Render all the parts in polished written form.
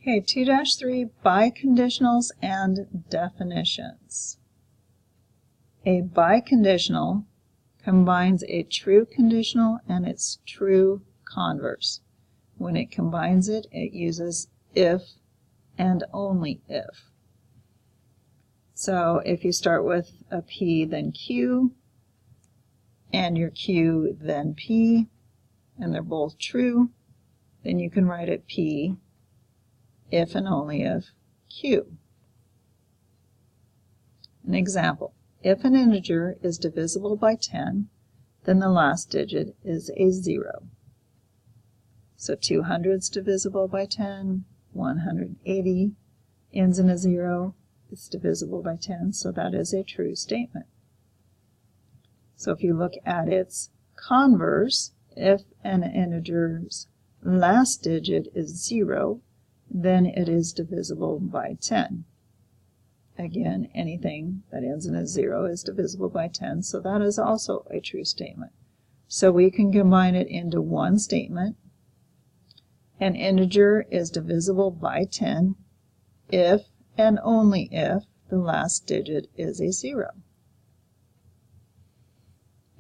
Okay, 2-3 biconditionals and definitions. A biconditional combines a true conditional and its true converse. When it combines it, it uses if and only if. So if you start with a P then Q, and your Q then P, and they're both true, then you can write it P if and only if Q. An example, if an integer is divisible by 10, then the last digit is a 0. So 200 is divisible by 10, 180 ends in a 0, it's divisible by 10, so that is a true statement. So if you look at its converse, if an integer's last digit is 0, then it is divisible by 10. Again, anything that ends in a 0 is divisible by 10, so that is also a true statement. So we can combine it into one statement. An integer is divisible by 10 if and only if the last digit is a 0.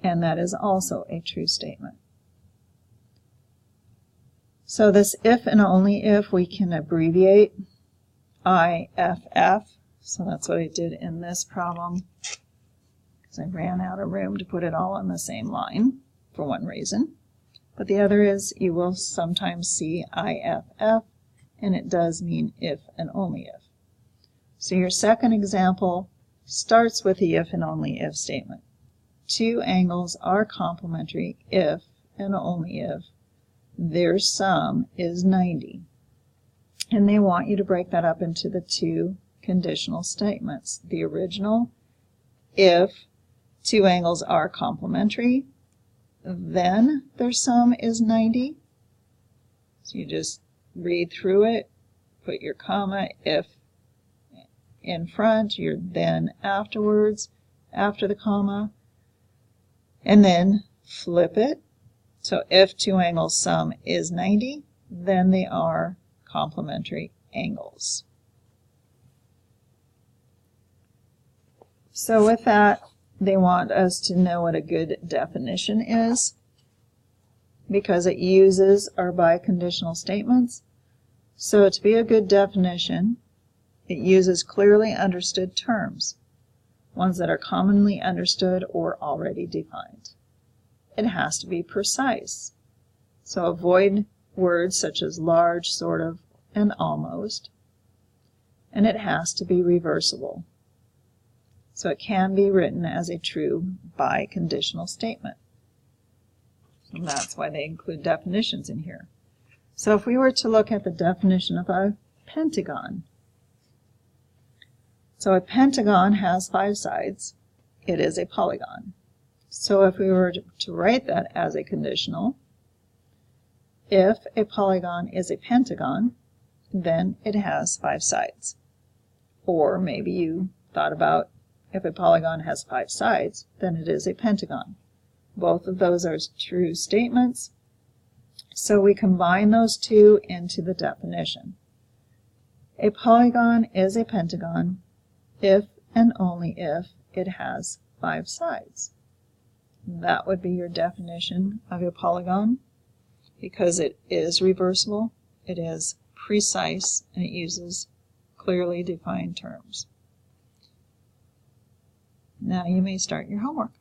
And that is also a true statement. So this if and only if we can abbreviate IFF. So that's what I did in this problem, because I ran out of room to put it all on the same line for one reason. But the other is you will sometimes see IFF, and it does mean if and only if. So your second example starts with the if and only if statement. Two angles are complementary if and only if their sum is 90. And they want you to break that up into the two conditional statements. The original, if two angles are complementary, then their sum is 90. So you just read through it, put your comma, if in front, your then afterwards, after the comma, and then flip it. So if two angles sum is 90, then they are complementary angles. So with that, they want us to know what a good definition is, because it uses our biconditional statements. So to be a good definition, it uses clearly understood terms, ones that are commonly understood or already defined. It has to be precise. So avoid words such as large, sort of, and almost. And it has to be reversible. So it can be written as a true biconditional statement. And that's why they include definitions in here. So if we were to look at the definition of a pentagon. So a pentagon has 5 sides. It is a polygon. So if we were to write that as a conditional, if a polygon is a pentagon, then it has 5 sides. Or maybe you thought about if a polygon has 5 sides, then it is a pentagon. Both of those are true statements, so we combine those two into the definition. A polygon is a pentagon if and only if it has 5 sides. That would be your definition of a polygon, because it is reversible, it is precise, and it uses clearly defined terms. Now you may start your homework.